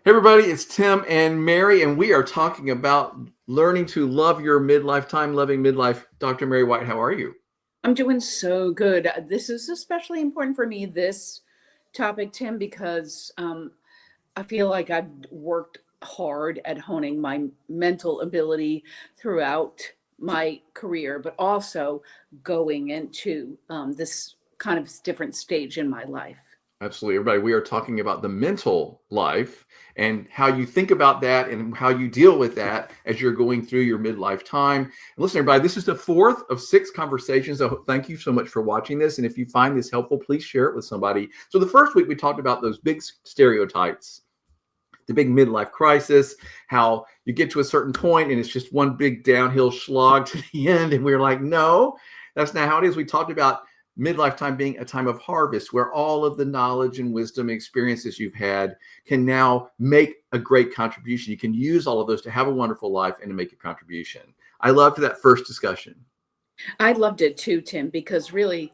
Hey everybody, it's Tim and Mary, and we are talking about learning to love your midlife, time loving midlife. Dr. Mary White, how are you? I'm doing so good. This is especially important for me, this topic, Tim, because I feel like I've worked hard at honing my mental ability throughout my career, but also going into this kind of different stage in my life. Absolutely, everybody. We are talking about the mental life and how you think about that and how you deal with that as you're going through your midlife time. And listen, everybody, this is the fourth of six conversations. So thank you so much for watching this. And if you find this helpful, please share it with somebody. So the first week we talked about those big stereotypes, the big midlife crisis, how you get to a certain point and it's just one big downhill slog to the end. And we were like, no, that's not how it is. We talked about midlife time being a time of harvest where all of the knowledge and wisdom and experiences you've had can now make a great contribution. You can use all of those to have a wonderful life and to make a contribution. I loved that first discussion. I loved it too, Tim, because really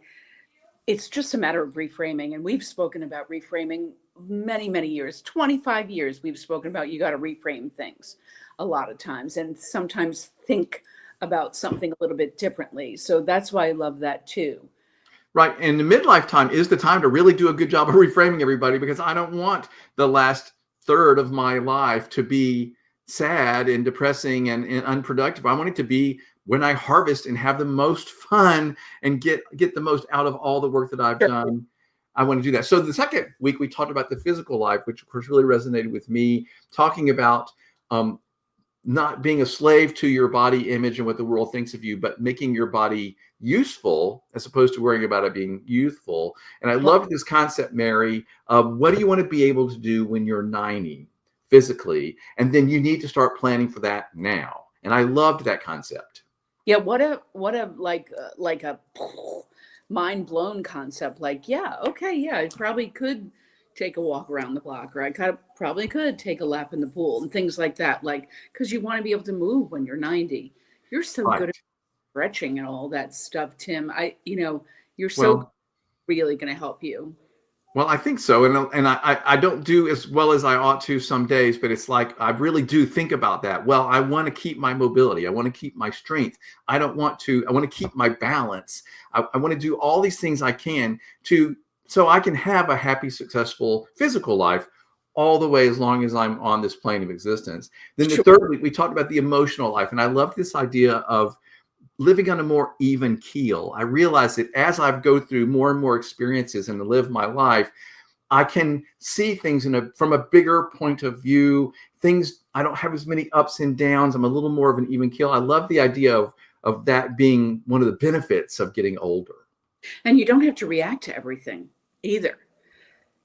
it's just a matter of reframing. And we've spoken about reframing many, many years, 25 years. We've spoken about you got to reframe things a lot of times and sometimes think about something a little bit differently. So that's why I love that too. Right. And the midlife time is the time to really do a good job of reframing everybody, because I don't want the last third of my life to be sad and depressing and unproductive. I want it to be when I harvest and have the most fun and get the most out of all the work that I've Sure. done. I want to do that. So the second week we talked about the physical life, which of course really resonated with me, talking about um, not being a slave to your body image and what the world thinks of you, but making your body useful as opposed to worrying about it being youthful. And I love this concept, Mary, of what do you want to be able to do when you're 90 physically? And then you need to start planning for that now. And I loved that concept. Yeah. What a like a mind blown concept. Like, yeah, okay, yeah, I probably could take a walk around the block, or I probably could take a lap in the pool and things like that. Like, because you want to be able to move when you're 90. You're so good at Right. stretching and all that stuff, Tim. You're so Well, really going to help you. Well, I think so, and I don't do as well as I ought to some days, but it's like I really do think about that. Well, I want to keep my mobility, I want to keep my strength. I don't want to. I want to keep my balance. I want to do all these things I can to so I can have a happy, successful physical life all the way as long as I'm on this plane of existence. Then the Sure. third week we talked about the emotional life, and I love this idea of living on a more even keel. I realize that as I go through more and more experiences and live my life, I can see things from a bigger point of view. Things I don't have as many ups and downs. I'm a little more of an even keel. I love the idea of that being one of the benefits of getting older. And you don't have to react to everything either.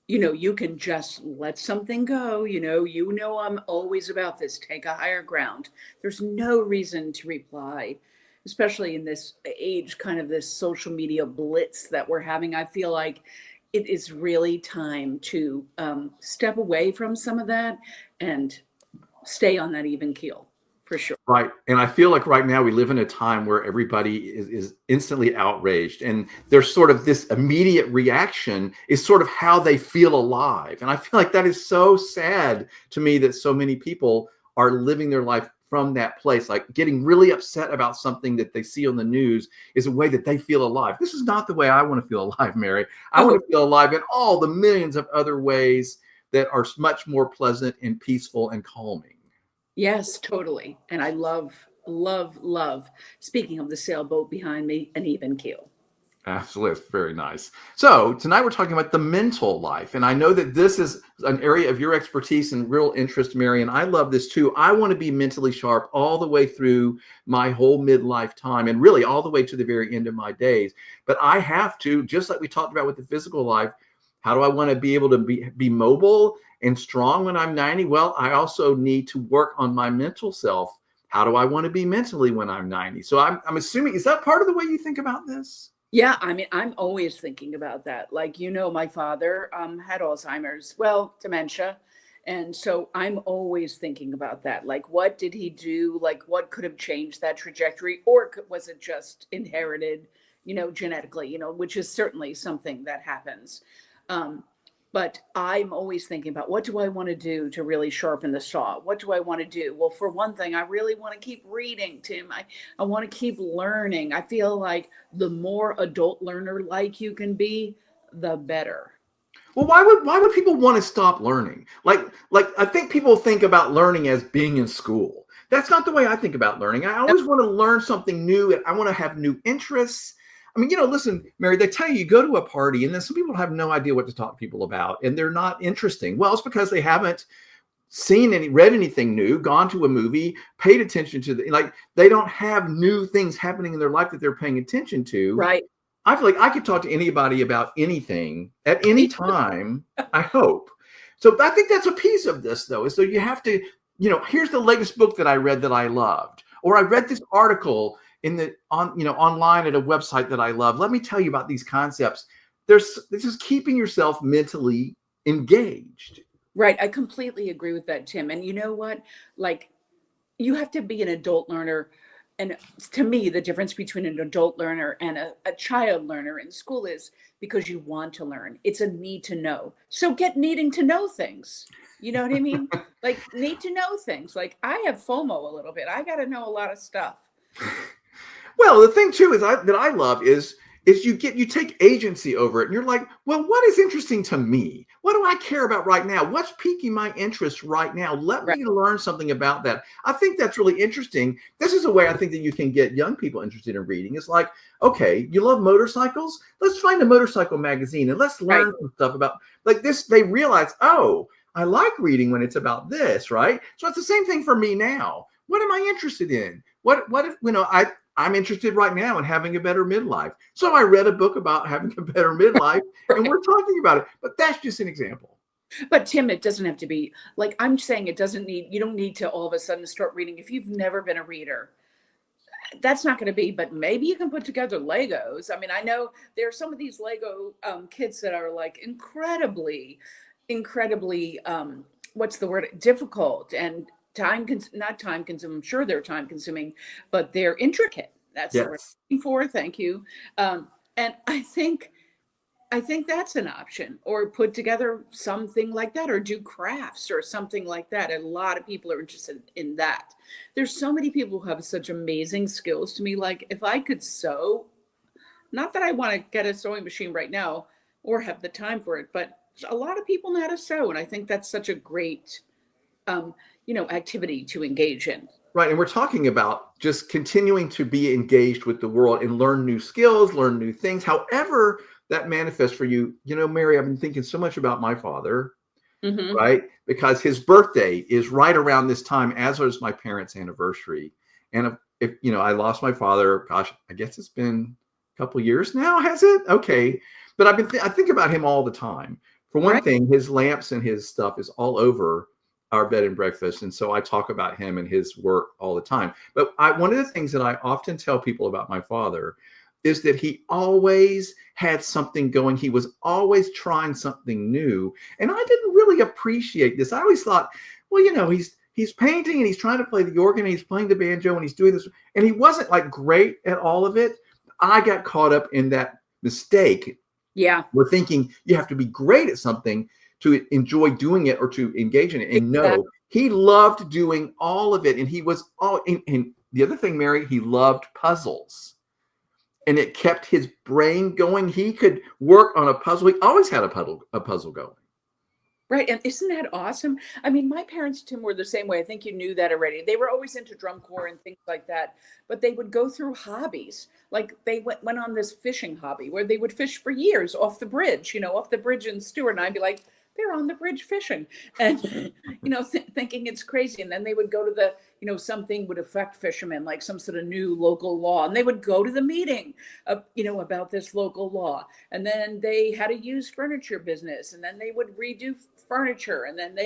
You can just let something go. I'm always about this, take a higher ground. There's no reason to reply, especially in this age, kind of this social media blitz that we're having. I feel like it is really time to step away from some of that and stay on that even keel, for sure. Right. And I feel like right now we live in a time where everybody is instantly outraged, and there's sort of this immediate reaction is sort of how they feel alive. And I feel like that is so sad to me that so many people are living their life from that place. Like getting really upset about something that they see on the news is a way that they feel alive. This is not the way I want to feel alive, Mary. I want Oh, to feel alive in all the millions of other ways that are much more pleasant and peaceful and calming. yes, totally. And I love, love, love. Speaking of the sailboat behind me, an even keel. Absolutely. It's very nice. So tonight we're talking about the mental life. And I know that this is an area of your expertise and real interest, Mary. And I love this too. I want to be mentally sharp all the way through my whole midlife time and really all the way to the very end of my days. But I have to, just like we talked about with the physical life, how do I want to be able to be mobile and strong when I'm 90? Well, I also need to work on my mental self. How do I want to be mentally when I'm 90? So I'm assuming, is that part of the way you think about this? Yeah, I mean, I'm always thinking about that. Like, my father had Alzheimer's, well, dementia. And so I'm always thinking about that. Like, what did he do? Like, what could have changed that trajectory? Or was it just inherited, genetically, which is certainly something that happens. Um, But I'm always thinking about, what do I want to do to really sharpen the saw? What do I want to do? Well, for one thing, I really want to keep reading, Tim. I want to keep learning. I feel like the more adult learner like you can be, the better. Well, why would people want to stop learning? Like I think people think about learning as being in school. That's not the way I think about learning. I always want to learn something new, and I want to have new interests. I mean, listen, Mary, they tell you go to a party, and then some people have no idea what to talk to people about, and they're not interesting. Well, it's because they haven't read anything new, gone to a movie, paid attention to like they don't have new things happening in their life that they're paying attention to. Right. I feel like I could talk to anybody about anything at any time, I hope. So I think that's a piece of this, though, is so you have to, here's the latest book that I read that I loved, or I read this article online at a website that I love. Let me tell you about these concepts. This is keeping yourself mentally engaged. Right. I completely agree with that, Tim. And you know what? Like, you have to be an adult learner. And to me, the difference between an adult learner and a child learner in school is because you want to learn. It's a need to know. So get needing to know things. You know what I mean? Like, need to know things. Like, I have FOMO a little bit. I got to know a lot of stuff. Well, the thing too is that I love is you take agency over it, and you're like, well, what is interesting to me? What do I care about right now? What's piquing my interest right now? Let Right. me learn something about that. I think that's really interesting. This is a way I think that you can get young people interested in reading. It's like, okay, you love motorcycles? Let's find a motorcycle magazine and let's Right. learn some stuff about like this. They realize, oh, I like reading when it's about this, right? So it's the same thing for me now. What am I interested in? What if, I'm interested right now in having a better midlife. So I read a book about having a better midlife Right. and we're talking about it. But that's just an example. But Tim, it doesn't have to be like, I'm saying you don't need to all of a sudden start reading if you've never been a reader. That's not going to be, but maybe you can put together Legos. I mean, I know there are some of these Lego kits that are like incredibly, what's the word, difficult and not time consuming. I'm sure they're time consuming, but they're intricate. That's the word Yes. I'm looking for. Thank you. And I think that's an option, or put together something like that, or do crafts or something like that. A lot of people are interested in that. There's so many people who have such amazing skills to me. Like, if I could sew, not that I want to get a sewing machine right now or have the time for it, but a lot of people know how to sew. And I think that's such a great, um, activity to engage in. Right. And we're talking about just continuing to be engaged with the world and learn new skills, learn new things, however that manifests for you. Mary, I've been thinking so much about my father, Hmm. right? Because his birthday is right around this time, as was my parents' anniversary. And if I lost my father, gosh, I guess it's been a couple years now, has it? Okay. But I think about him all the time. For one Right. thing, his lamps and his stuff is all over our bed and breakfast. And so I talk about him and his work all the time. But one of the things that I often tell people about my father is that he always had something going. He was always trying something new. And I didn't really appreciate this. I always thought, well, he's painting and he's trying to play the organ and he's playing the banjo and he's doing this. And he wasn't like great at all of it. I got caught up in that mistake. Yeah. We're thinking you have to be great at something to enjoy doing it or to engage in it. And Exactly. no, he loved doing all of it. And he was and the other thing, Mary, he loved puzzles. And it kept his brain going. He could work on a puzzle. He always had a puzzle going. Right. And isn't that awesome? I mean, my parents, Tim, were the same way. I think you knew that already. They were always into drum corps and things like that, but they would go through hobbies. Like, they went on this fishing hobby where they would fish for years off the bridge, off the bridge in Stewart. And I'd be like, they're on the bridge fishing and, thinking it's crazy. And then they would go to something would affect fishermen, like some sort of new local law. And they would go to the meeting, about this local law. And then they had a used furniture business. And then they would redo furniture. And then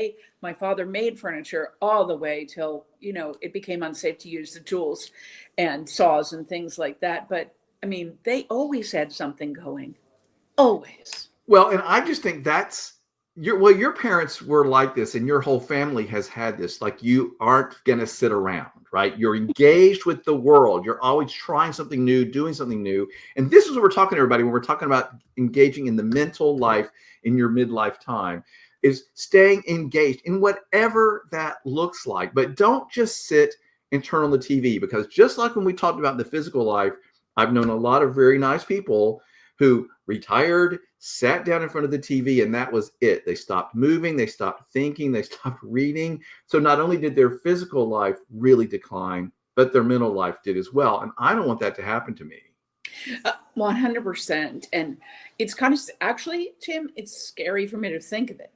my father made furniture all the way till, it became unsafe to use the tools and saws and things like that. But I mean, they always had something going. Always. Well, and I just think that's your parents were like this, and your whole family has had this. Like, you aren't going to sit around, right? You're engaged with the world. You're always trying something new, doing something new. And this is what we're talking to everybody when we're talking about engaging in the mental life in your midlife time, is staying engaged in whatever that looks like. But don't just sit and turn on the TV, because just like when we talked about the physical life, I've known a lot of very nice people who retired, sat down in front of the TV, and that was it. They stopped moving, they stopped thinking, they stopped reading. So not only did their physical life really decline, but their mental life did as well. And I don't want that to happen to me. 100%. And it's kind of actually, Tim, it's scary for me to think of it.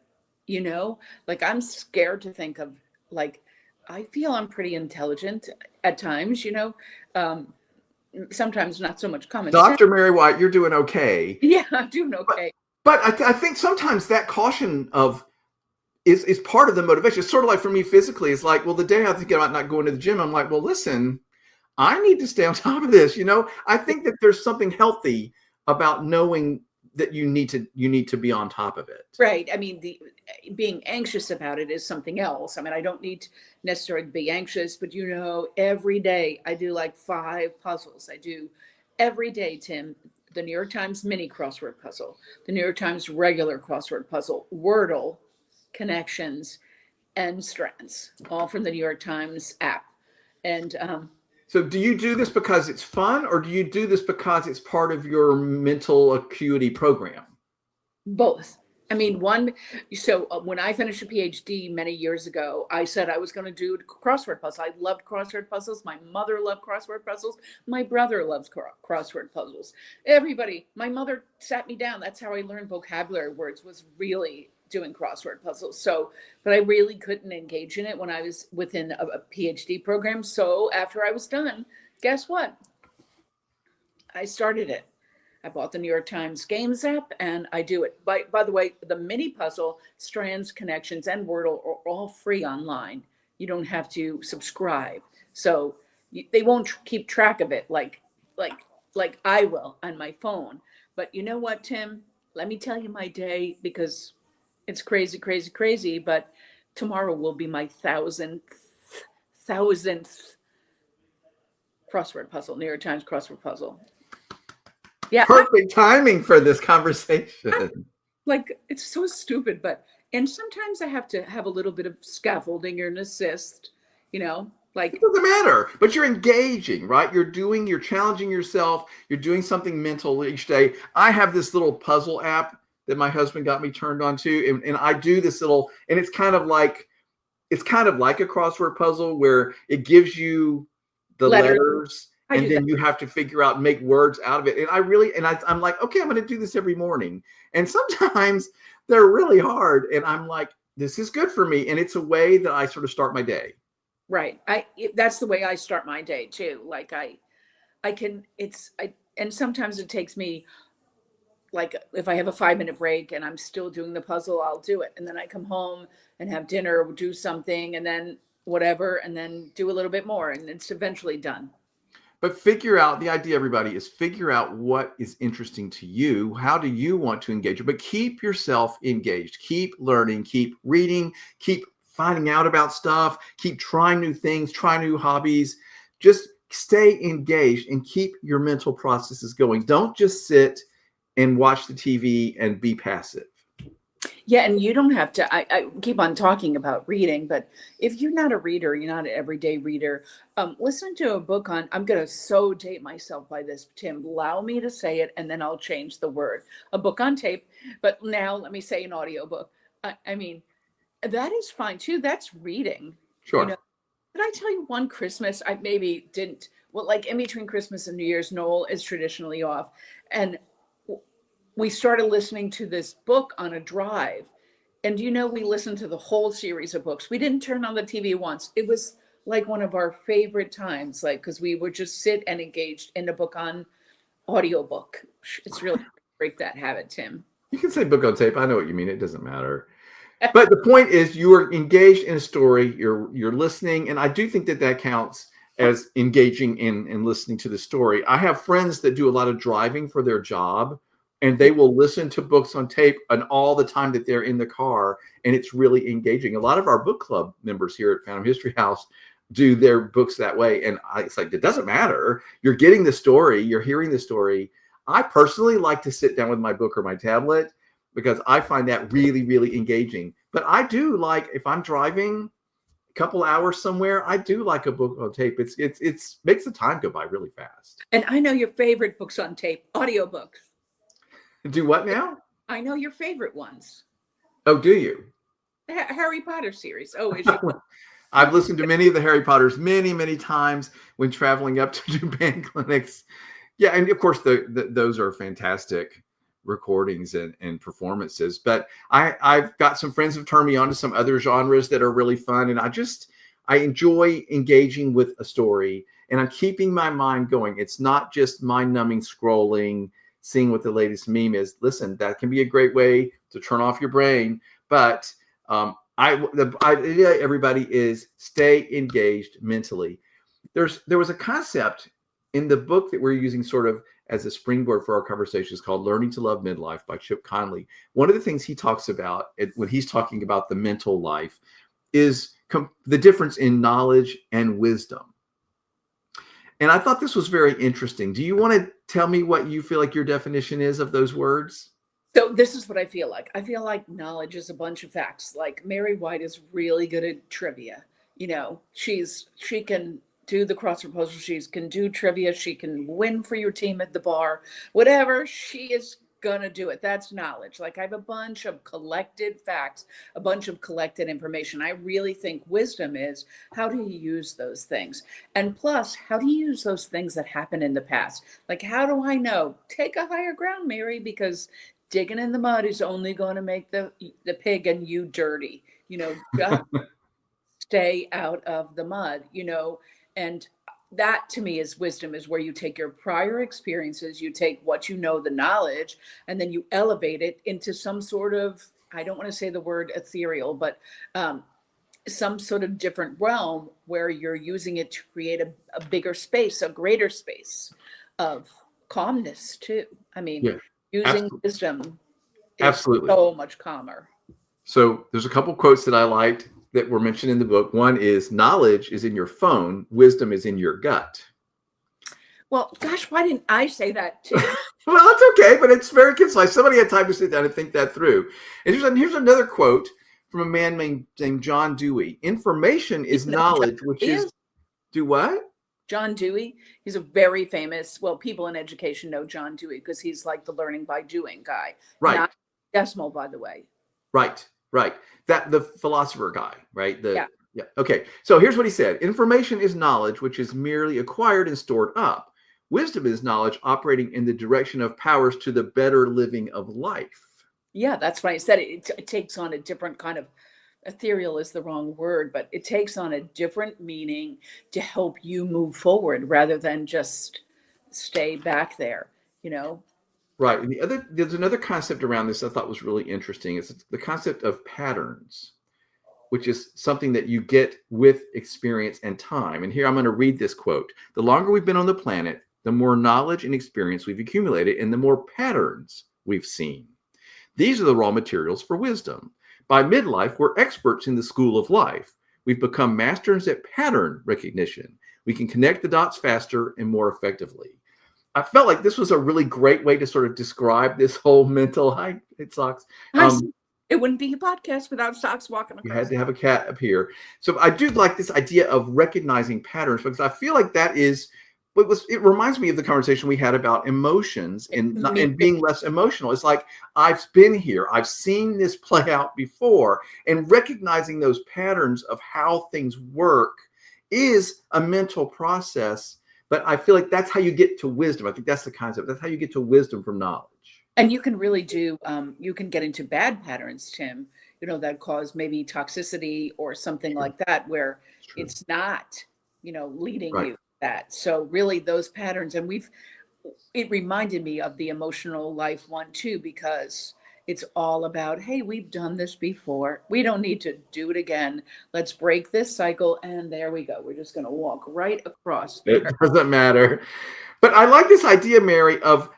Like I'm scared to think of, like, I feel I'm pretty intelligent at times, um, sometimes not so much common sense. Dr. Mary White, you're doing okay. Yeah, I'm doing But, okay. I think sometimes that caution of is part of the motivation. It's sort of like for me physically, it's like, well, the day I think about not going to the gym, I'm like, well, listen, I need to stay on top of this. I think that there's something healthy about knowing that you need to be on top of it. Right. I mean, the being anxious about it is something else. I mean, I don't need to necessarily be anxious, but every day I do like 5 puzzles. I do every day, Tim, the New York Times mini crossword puzzle, the New York Times regular crossword puzzle, Wordle, connections, and strands, all from the New York Times app. And So do you do this because it's fun, or do you do this because it's part of your mental acuity program? both. I mean, when I finished a PhD many years ago, I said I was going to do crossword puzzles. I loved crossword puzzles. My mother loved crossword puzzles. My brother loves crossword puzzles. Everybody, my mother sat me down. That's how I learned vocabulary words, was really doing crossword puzzles. So, but I really couldn't engage in it when I was within a PhD program. So after I was done, guess what? I started it. I bought the New York Times Games app and I do it. By the way, the mini puzzle, strands, connections, and Wordle are all free online. You don't have to subscribe. So they won't keep track of it like like I will on my phone. But you know what, Tim? Let me tell you my day, because it's crazy, crazy, crazy. But tomorrow will be my thousandth crossword puzzle, New York Times crossword puzzle. Yeah, Perfect timing for this conversation. like it's so stupid, and sometimes I have to have a little bit of scaffolding or an assist, It like doesn't matter, but you're engaging, right? You're challenging yourself. You're doing something mental each day. I have this little puzzle app that my husband got me turned on to, and I do this little, and it's kind of like a crossword puzzle where it gives you the letters. letters, I and do that. then you have to figure out, make words out of it. And I'm like, okay, I'm going to do this every morning. And sometimes they're really hard, and I'm like, this is good for me, and it's a way that I sort of start my day. Right. That's the way I start my day too. Like I can, and sometimes it takes me, like if I have a 5 minute break and I'm still doing the puzzle, I'll do it. And then I come home and have dinner, do something, and then whatever, and then do a little bit more, and it's eventually done. But figure out, the idea, everybody, is figure out what is interesting to you. How do you want to engage? But keep yourself engaged. Keep learning, keep reading, keep finding out about stuff, keep trying new things, try new hobbies. Just stay engaged and keep your mental processes going. Don't just sit and watch the TV and be passive. Yeah, and you don't have to. I keep on talking about reading, but if you're not a reader, you're not an everyday reader. Listen to a book on. I'm gonna so date myself by this, Tim. Allow me to say it, and then I'll change the word. A book on tape, but now let me say an audiobook. I mean, that is fine too. That's reading. You know, Sure. did I tell you one Christmas? I maybe didn't. Well, like in between Christmas and New Year's, Noel is traditionally off, and we started listening to this book on a drive. And we listened to the whole series of books. We didn't turn on the TV once. It was like one of our favorite times, like, because we would just sit and engaged in a book on audiobook. It's really break that habit, Tim. You can say book on tape. I know what you mean. It doesn't matter. But the point is, you are engaged in a story. You're listening, and I do think that counts as engaging in listening to the story. I have friends that do a lot of driving for their job, and they will listen to books on tape and all the time that they're in the car, and it's really engaging. A lot of our book club members here at Phantom History House do their books that way, and it's like, it doesn't matter. You're getting the story, you're hearing the story. I personally like to sit down with my book or my tablet because I find that really, really engaging. But I do like, if I'm driving a couple hours somewhere, I do like a book on tape. It's makes the time go by really fast. And I know your favorite books on tape, audiobooks. Do what now? I know your favorite ones. Oh, do you? The Harry Potter series. Oh, is you? I've listened to many of the Harry Potters many, many times when traveling up to do band clinics. Yeah, and of course, those are fantastic recordings and performances. But I've got some friends who've turned me on to some other genres that are really fun, and I enjoy engaging with a story, and I'm keeping my mind going. It's not just mind-numbing scrolling, seeing what the latest meme is. Listen, that can be a great way to turn off your brain, but the idea, everybody, is stay engaged mentally. There was a concept in the book that we're using sort of as a springboard for our conversations called Learning to Love Midlife by Chip Conley. One of the things he talks about when he's talking about the mental life is the difference in knowledge and wisdom. And I thought this was very interesting. Do you want to tell me what you feel like your definition is of those words? So this is what I feel like. I feel like knowledge is a bunch of facts. Like Mary White is really good at trivia. She can do the crossword puzzle. She can do trivia. She can win for your team at the bar. Whatever, she is gonna do it. That's knowledge. Like I have a bunch of collected facts, a bunch of collected information. I really think wisdom is how do you use those things? And plus, how do you use those things that happened in the past? Like, how do I know? Take a higher ground, Mary, because digging in the mud is only going to make the pig and you dirty. Just stay out of the mud, and that to me is wisdom, is where you take your prior experiences, you take what the knowledge, and then you elevate it into some sort of, I don't want to say the word ethereal, but some sort of different realm where you're using it to create a bigger space, a greater space of calmness too. I mean, Yeah, using absolutely. wisdom is Absolutely. so much calmer. So there's a couple quotes that I liked that were mentioned in the book. One is, knowledge is in your phone, wisdom is in your gut. Well, gosh, why didn't I say that too? Well, it's okay, but it's very concise. Somebody had time to sit down and think that through. And here's another quote from a man named John Dewey. Information is knowledge, which is, do what? John Dewey. He's a very famous, well, people in education know John Dewey because he's like the learning by doing guy. Right. Not decimal, by the way. Right. That the philosopher guy, right? Yeah. Okay. So here's what he said. Information is knowledge, which is merely acquired and stored up. Wisdom is knowledge operating in the direction of powers to the better living of life. Yeah, that's why I said it. It takes on a different kind of, ethereal is the wrong word, but it takes on a different meaning to help you move forward rather than just stay back there, Right. And there's another concept around this I thought was really interesting. It's the concept of patterns, which is something that you get with experience and time. And here I'm going to read this quote. The longer we've been on the planet, the more knowledge and experience we've accumulated and the more patterns we've seen. These are the raw materials for wisdom. By midlife, we're experts in the school of life. We've become masters at pattern recognition. We can connect the dots faster and more effectively. I felt like this was a really great way to sort of describe this whole mental. It sucks. It wouldn't be a podcast without Socks walking across. You had to have a cat up here. So I do like this idea of recognizing patterns, because I feel like that is it reminds me of the conversation we had about emotions and being less emotional. It's like, I've been here, I've seen this play out before, and recognizing those patterns of how things work is a mental process. But I feel like that's how you get to wisdom. I think that's the concept. That's how you get to wisdom from knowledge. And you can really you can get into bad patterns, Tim, that cause maybe toxicity or something like that, where it's not, leading you to that. So really those patterns, and it reminded me of the emotional life one too, because it's all about, hey, we've done this before. We don't need to do it again. Let's break this cycle. And there we go. We're just going to walk right across there. It doesn't matter. But I like this idea, Mary, of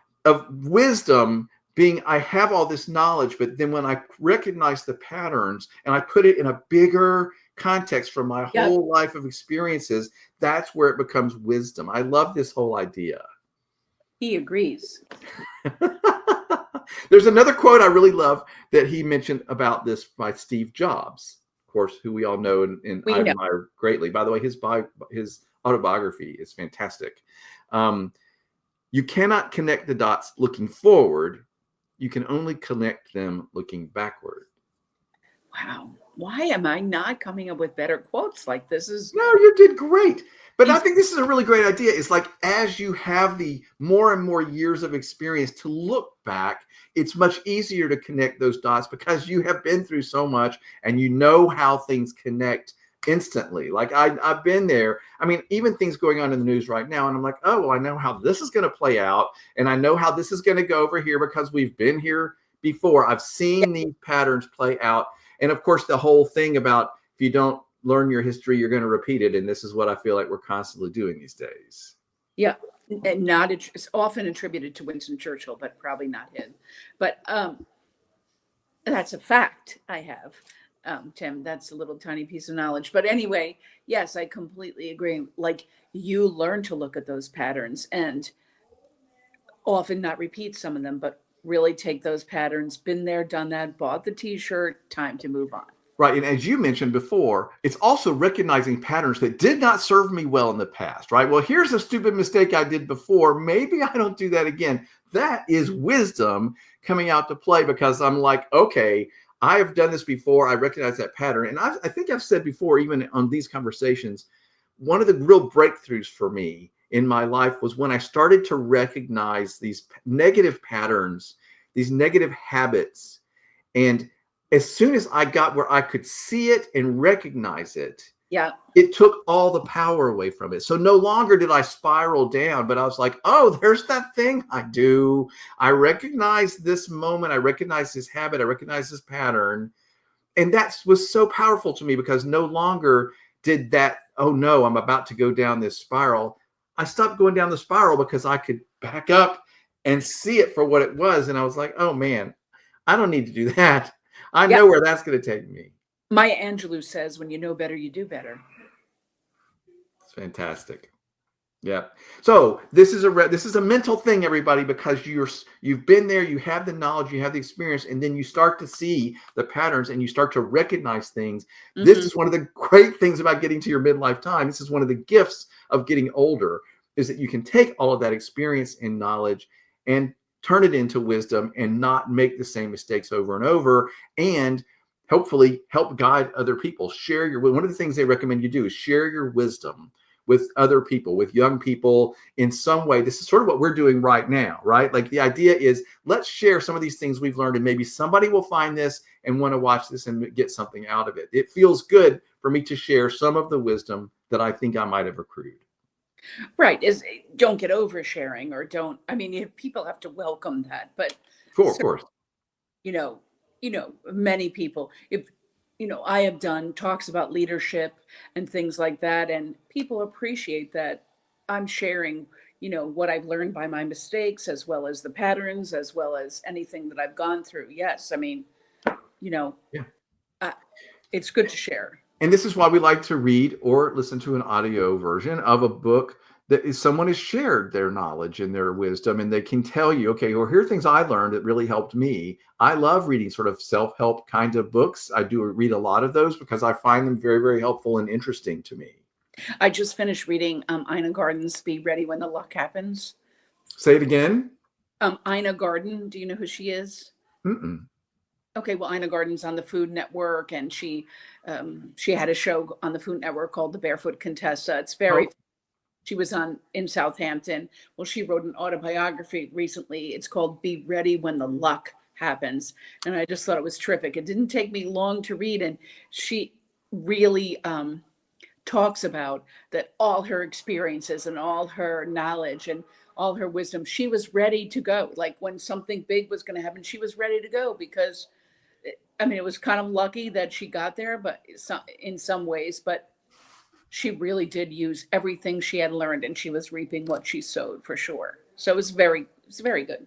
wisdom being I have all this knowledge, but then when I recognize the patterns and I put it in a bigger context from my Yep. whole life of experiences, that's where it becomes wisdom. I love this whole idea. He agrees. There's another quote I really love that he mentioned about this by Steve Jobs, of course, who we all know and I We know. admire greatly. By the way, his autobiography is fantastic. Um, you cannot connect the dots looking forward. You can only connect them looking backward. Wow. Why am I not coming up with better quotes like this? Is No, you did great. But I these think this is a really great idea. It's like as you have the more and more years of experience to look back, it's much easier to connect those dots because you have been through so much and you know how things connect instantly. Like I've been there. I mean, even things going on in the news right now, and I'm like, oh, well, I know how this is going to play out, and I know how this is going to go over here because we've been here before. I've yeah, seen these patterns play out, and of course, the whole thing about if you don't learn your history, you're going to repeat it. And this is what I feel like we're constantly doing these days. yeah, and not it's often attributed to Winston Churchill, but probably not him. But that's a fact I have. Tim, that's a little tiny piece of knowledge. But anyway, yes, I completely agree. Like you learn to look at those patterns and often not repeat some of them, but really take those patterns, been there, done that, bought the t-shirt, time to move on. Right. And as you mentioned before, it's also recognizing patterns that did not serve me well in the past, right? Well, here's a stupid mistake I did before. Maybe I don't do that again. That is wisdom coming out to play because I'm like, okay, I have done this before. I recognize that pattern. And I think I've said before, even on these conversations, one of the real breakthroughs for me in my life was when I started to recognize these negative patterns, these negative habits. And as soon as I got where I could see it and recognize it, Yeah. it took all the power away from it. So no longer did I spiral down, but I was like, oh, there's that thing I do. I recognize this moment. I recognize this habit. I recognize this pattern. And that was so powerful to me because no longer did that, oh no, I'm about to go down this spiral. I stopped going down the spiral because I could back up and see it for what it was. And I was like, oh man, I don't need to do that. I Yeah. know where that's going to take me. Maya Angelou says, when you know better, you do better. It's fantastic. Yeah. So this is a mental thing, everybody, because you've been there, you have the knowledge, you have the experience, and then you start to see the patterns and you start to recognize things. This Hmm. is one of the great things about getting to your midlife time. This is one of the gifts of getting older, is that you can take all of that experience and knowledge and turn it into wisdom and not make the same mistakes over and over, and hopefully help guide other people. Share your one of the things they recommend you do is share your wisdom with other people, with young people in some way. This is sort of what we're doing right now, right? Like the idea is let's share some of these things we've learned and maybe somebody will find this and want to watch this and get something out of it. It feels good for me to share some of the wisdom that I think I might have accrued. Right. Is don't get oversharing or don't. I mean, people have to welcome that, but Of course. you know, many people, if I have done talks about leadership and things like that, and people appreciate that I'm sharing, what I've learned by my mistakes, as well as the patterns, as well as anything that I've gone through. Yes, I mean, you know, Yeah. uh, it's good to share. And this is why we like to read or listen to an audio version of a book that is someone has shared their knowledge and their wisdom, and they can tell you, okay, well, here are things I learned that really helped me. I love reading sort of self-help kind of books. I do read a lot of those because I find them very, very helpful and interesting to me. I just finished reading Ina Garden's "Be Ready When the Luck Happens." Say it again. Ina Garden, do you know who she is? Mm-mm. Okay, well, Ina Garden's on the Food Network, and she had a show on the Food Network called The Barefoot Contessa. It's Oh, very. She was on in Southampton. Well, she wrote an autobiography recently. It's called "Be Ready When the Luck Happens," and I just thought it was terrific. It didn't take me long to read, and she really talks about that all her experiences and all her knowledge and all her wisdom. She was ready to go. Like when something big was going to happen, she was ready to go because I mean, it was kind of lucky that she got there, but in some ways, but she really did use everything she had learned and she was reaping what she sowed for sure. So it's very good.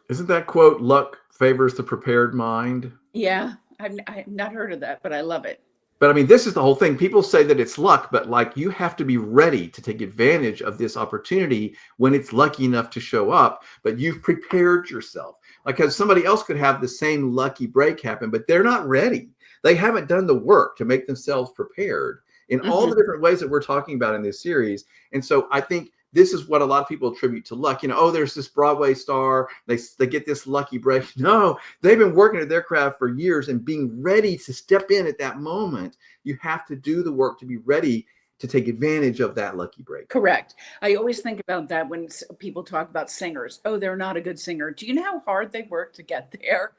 Isn't that quote, luck favors the prepared mind? Yeah, I've not heard of that, but I love it. But I mean, this is the whole thing. People say that it's luck, but like you have to be ready to take advantage of this opportunity when it's lucky enough to show up, but you've prepared yourself. Like, because somebody else could have the same lucky break happen, but they're not ready. They haven't done the work to make themselves prepared in all the Hmm. different ways that we're talking about in this series. And so I think this is what a lot of people attribute to luck. You know, oh, there's this Broadway star. They get this lucky break. No, they've been working at their craft for years and being ready to step in at that moment. You have to do the work to be ready to take advantage of that lucky break. Correct. I always think about that when people talk about singers. Oh, they're not a good singer. Do you know how hard they work to get there?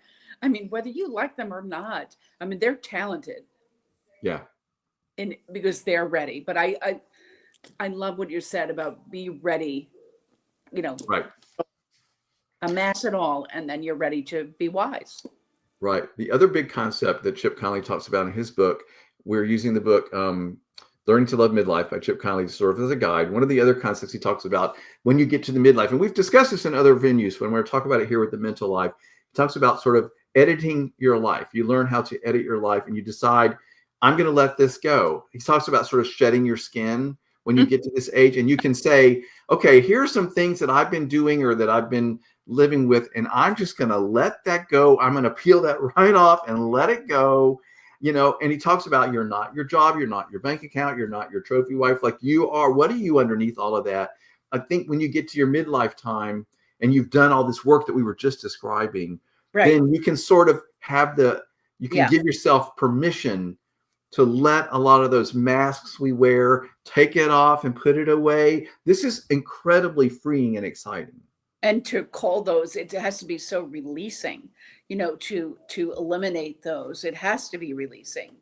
I mean, whether you like them or not, I mean, they're talented Yeah, and because they're ready. But I love what you said about be ready, you know, right. amass it all, and then you're ready to be wise. Right. The other big concept that Chip Conley talks about in his book, we're using the book Learning to Love Midlife by Chip Conley to serve as a guide. One of the other concepts he talks about when you get to the midlife, and we've discussed this in other venues when we're talking about it here with the mental life, he talks about sort of editing your life. You learn how to edit your life and you decide, I'm going to let this go. He talks about sort of shedding your skin when you get to this age, and you can say, okay, here's some things that I've been doing or that I've been living with, and I'm just going to let that go. I'm going to peel that right off and let it go. You know, and he talks about you're not your job, you're not your bank account, you're not your trophy wife, like you are. What are you underneath all of that? I think when you get to your midlife time and you've done all this work that we were just describing, Right. then you can sort of you can Yeah. give yourself permission to let a lot of those masks we wear, take it off and put it away. This is incredibly freeing and exciting. And to call those, it has to be so releasing, to eliminate those. It has to be releasing.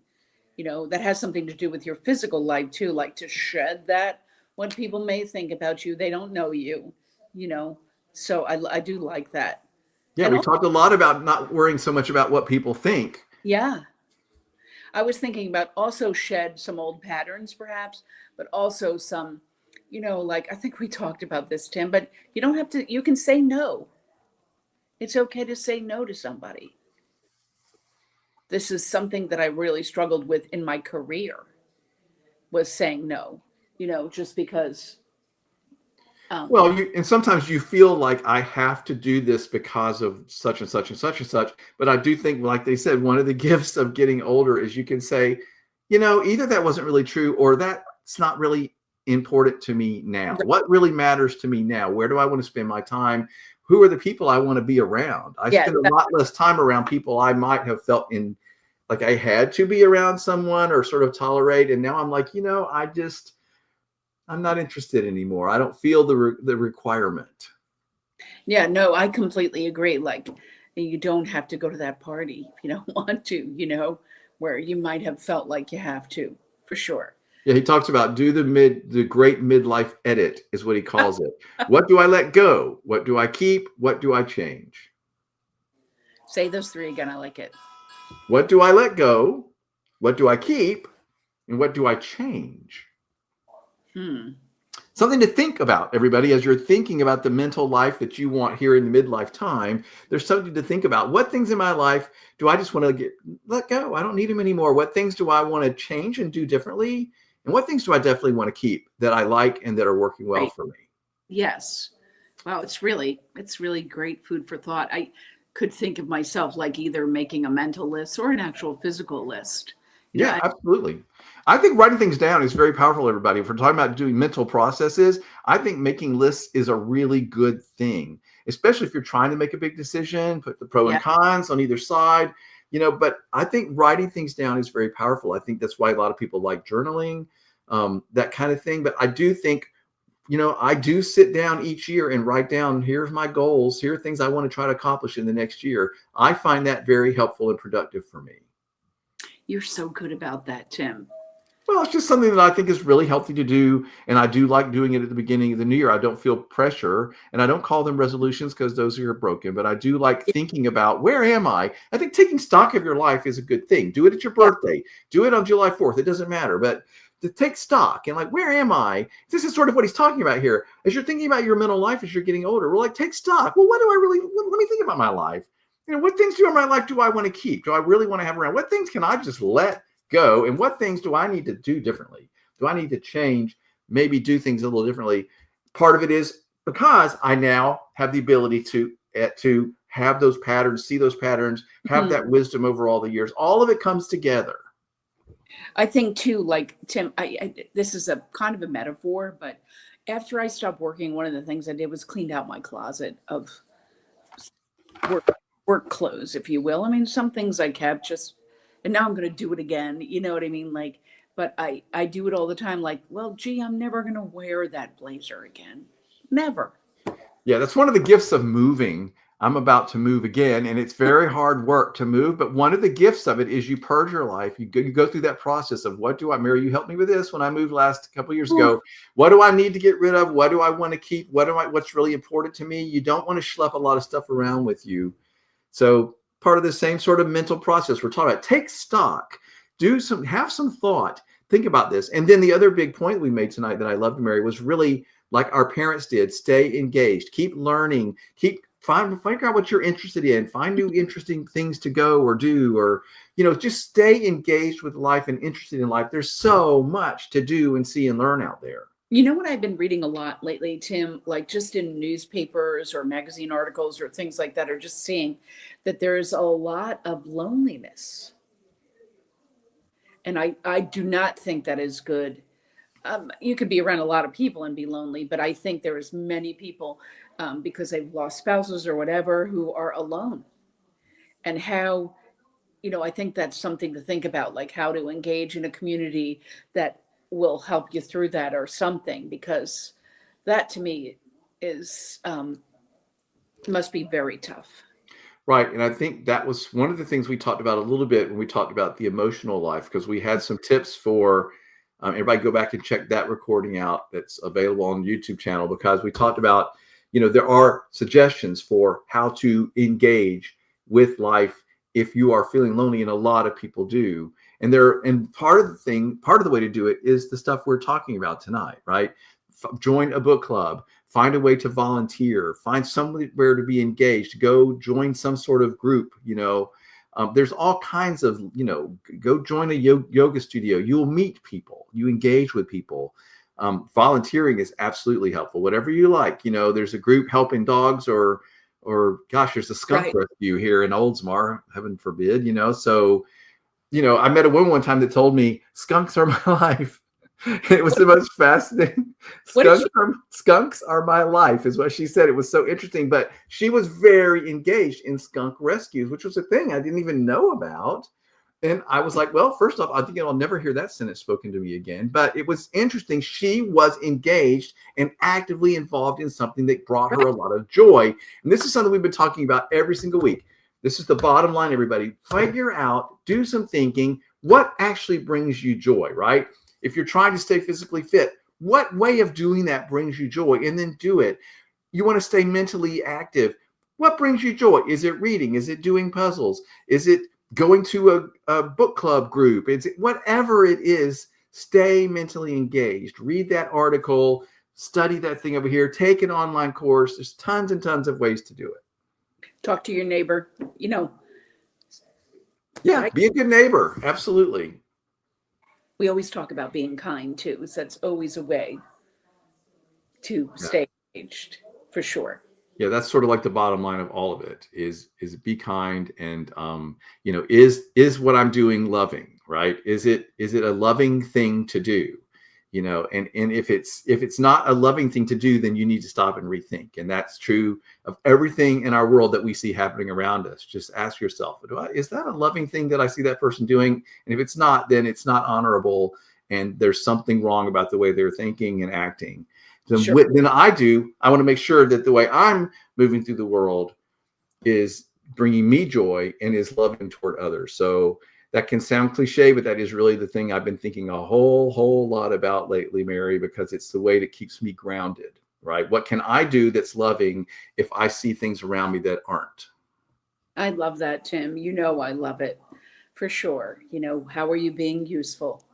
That has something to do with your physical life too, like to shed that what people may think about you, they don't know you, you know. So I do like that. Yeah, And we also, talked a lot about not worrying so much about what people think. yeah, I was thinking about also shed some old patterns perhaps, but also some, like I think we talked about this, Tim, but you don't have to, you can say no. It's okay to say no to somebody. This is something that I really struggled with in my career, was saying no, just because um Well, and sometimes you feel like I have to do this because of such and such and such and such. But I do think, like they said, one of the gifts of getting older is you can say, either that wasn't really true or that's not really important to me now. What really matters to me now? Where do I want to spend my time? Who are the people I want to be around? I yeah, spend a lot less time around people I might have felt in like I had to be around someone or sort of tolerate. And now I'm like, I'm not interested anymore. I don't feel the requirement. yeah, no, I completely agree. Like, you don't have to go to that party if you don't want to, where you might have felt like you have to, for sure. Yeah, he talks about the great midlife edit is what he calls it. What do I let go? What do I keep? What do I change? Say those three again. I like it. What do I let go? What do I keep? And what do I change? Hmm. Something to think about, everybody, as you're thinking about the mental life that you want here in the midlife time. There's something to think about. What things in my life do I just want to let go? I don't need them anymore. What things do I want to change and do differently? And what things do I definitely want to keep that I like and that are working well Right. for me? Yes. Wow, it's really great food for thought. I could think of myself like either making a mental list or an actual physical list. Yeah, absolutely. I think writing things down is very powerful, everybody. If we're talking about doing mental processes, I think making lists is a really good thing, especially if you're trying to make a big decision, put the pro Yeah, and cons on either side, but I think writing things down is very powerful. I think that's why a lot of people like journaling, that kind of thing. But I do think, I do sit down each year and write down, here's my goals, here are things I want to try to accomplish in the next year. I find that very helpful and productive for me. you're so good about that, Tim. Well, it's just something that I think is really healthy to do. And I do like doing it at the beginning of the new year. I don't feel pressure and I don't call them resolutions because those are broken, but I do like thinking about where am I? I think taking stock of your life is a good thing. Do it at your Yeah, birthday, do it on July 4th. It doesn't matter, but to take stock and like, where am I? This is sort of what he's talking about here. As you're thinking about your mental life as you're getting older, we're like, take stock. Well, what do I really, let me think about my life. What things in my life do I want to keep? Do I really want to have around? What things can I just let go? And what things do I need to do differently? Do I need to change, maybe do things a little differently? Part of it is because I now have the ability to have those patterns, see those patterns, have that wisdom over all the years. All of it comes together. I think too, like Tim, this is a kind of a metaphor, but after I stopped working, one of the things I did was cleaned out my closet of work work clothes, if you will. I mean, some things I kept just, and now I'm going to do it again. You know what I mean? Like, but I do it all the time. Like, well, gee, I'm never going to wear that blazer again. Never. Yeah, that's one of the gifts of moving. I'm about to move again, and it's very hard work to move. But one of the gifts of it is you purge your life. You go through that process of what do I, Mary, you helped me with this when I moved last couple of years Oof. ago. What do I need to get rid of? What do I want to keep? What's really important to me? You don't want to schlep a lot of stuff around with you. So part of the same sort of mental process we're talking about. Take stock, have some thought, think about this. And then the other big point we made tonight that I loved, Mary, was really like our parents did, stay engaged, keep learning, figure out what you're interested in, find new interesting things to go or do, or, just stay engaged with life and interested in life. There's so much to do and see and learn out there. You know what I've been reading a lot lately, Tim, like just in newspapers or magazine articles or things like that, or just seeing that there's a lot of loneliness. And I do not think that is good. You could be around a lot of people and be lonely, but I think there's many people because they've lost spouses or whatever who are alone. And how, I think that's something to think about, like how to engage in a community that will help you through that or something, because that to me is must be very tough. Right. And I think that was one of the things we talked about a little bit when we talked about the emotional life, because we had some tips for everybody go back and check that recording out that's available on the YouTube channel, because we talked about, there are suggestions for how to engage with life if you are feeling lonely, and a lot of people do. And part of the way to do it is the stuff we're talking about tonight, right? Join a book club, find a way to volunteer, find somewhere to be engaged, go join some sort of group. There's all kinds of, go join a yoga studio. You'll meet people, you engage with people. Volunteering is absolutely helpful, whatever you like. There's a group helping dogs, or gosh, there's a skunk Right. rescue here in Oldsmar, heaven forbid. So I met a woman one time that told me skunks are my life. It was the most fascinating. What did she? Skunks are my life, is what she said. It was so interesting, but she was very engaged in skunk rescues, which was a thing I didn't even know about. And I was like, well, first off, I think I'll never hear that sentence spoken to me again. But it was interesting. She was engaged and actively involved in something that brought her Right. a lot of joy. And this is something we've been talking about every single week. This is the bottom line, everybody. Figure out, do some thinking, what actually brings you joy, right? If you're trying to stay physically fit, what way of doing that brings you joy? And then do it. You want to stay mentally active. What brings you joy? Is it reading? Is it doing puzzles? Is it going to a book club group? It's whatever it is. Stay mentally engaged. Read that article, study that thing over here, take an online course. There's tons and tons of ways to do it. Talk to your neighbor. Yeah, Right. be a good neighbor. Absolutely. We always talk about being kind too. So that's always a way to Yeah. stay engaged, for sure. Yeah, that's sort of like the bottom line of all of it is be kind, and is what I'm doing loving, right? Is it a loving thing to do? And if it's not a loving thing to do, then you need to stop and rethink. And that's true of everything in our world that we see happening around us. Just ask yourself, is that a loving thing that I see that person doing? And if it's not, then it's not honorable, and there's something wrong about the way they're thinking and acting. Sure. Then I want to make sure that the way I'm moving through the world is bringing me joy and is loving toward others. So that can sound cliche, but that is really the thing I've been thinking a whole lot about lately, Mary, because it's the way that keeps me grounded, right? What can I do that's loving if I see things around me that aren't? I love that, Tim. I love it for sure. How are you being useful?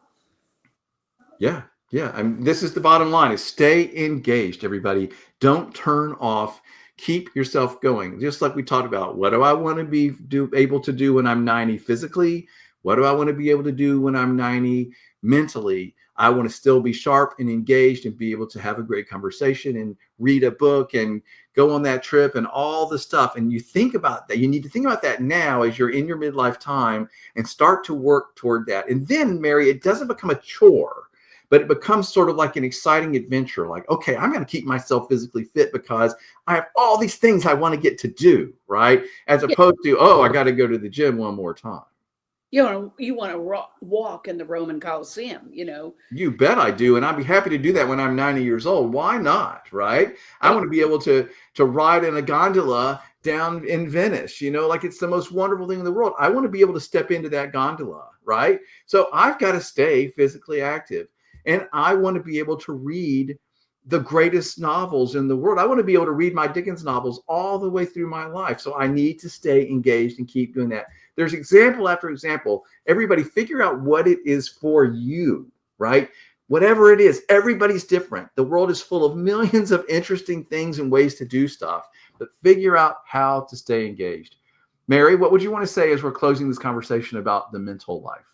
Yeah, yeah. I mean, this is the bottom line: is stay engaged. Everybody, don't turn off. Keep yourself going. Just like we talked about. What do I want to be able to do when I'm 90 physically? What do I want to be able to do when I'm 90 mentally? I want to still be sharp and engaged and be able to have a great conversation and read a book and go on that trip and all the stuff. And you think about that. You need to think about that now as you're in your midlife time and start to work toward that. And then, Mary, it doesn't become a chore, but it becomes sort of like an exciting adventure. Like, okay, I'm going to keep myself physically fit because I have all these things I want to get to do, right? As Yeah. opposed to, oh, I got to go to the gym one more time. You want to walk in the Roman Colosseum, you know. You bet I do, and I'd be happy to do that when I'm 90 years old. Why not, right? I Yeah. want to be able to ride in a gondola down in Venice, like it's the most wonderful thing in the world. I want to be able to step into that gondola, right? So I've got to stay physically active, and I want to be able to read the greatest novels in the world. I want to be able to read my Dickens novels all the way through my life. So I need to stay engaged and keep doing that. There's example after example. Everybody figure out what it is for you, right? Whatever it is, everybody's different. The world is full of millions of interesting things and ways to do stuff, but figure out how to stay engaged. Mary, what would you want to say as we're closing this conversation about the mental life?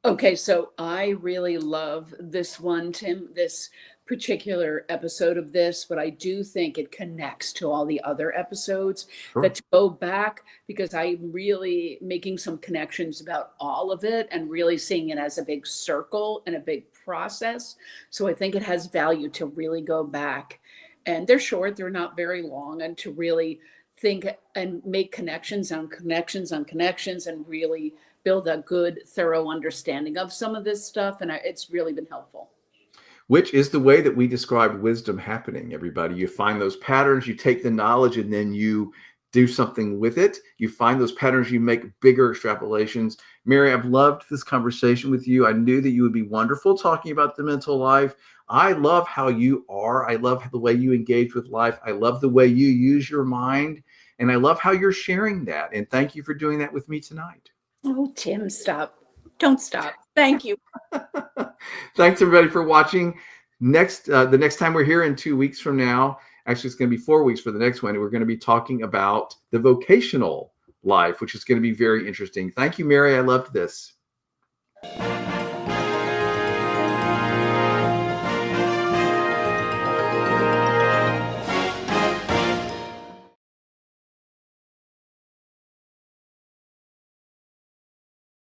Okay, so I really love this one, Tim, this particular episode of this, but I do think it connects to all the other episodes that Sure. to go back because I'm really making some connections about all of it and really seeing it as a big circle and a big process. So I think it has value to really go back. And they're short, they're not very long, and to really think and make connections on connections on connections and really build a good, thorough understanding of some of this stuff. And it's really been helpful. Which is the way that we describe wisdom happening, everybody. You find those patterns, you take the knowledge, and then you do something with it. You find those patterns, you make bigger extrapolations. Mary, I've loved this conversation with you. I knew that you would be wonderful talking about the mental life. I love how you are. I love the way you engage with life. I love the way you use your mind. And I love how you're sharing that. And thank you for doing that with me tonight. Oh, Tim, stop. Don't stop. Thank you. Thanks everybody for watching. The next time we're here in 2 weeks from now, actually it's going to be 4 weeks for the next one. We're going to be talking about the vocational life, which is going to be very interesting. Thank you, Mary. I loved this.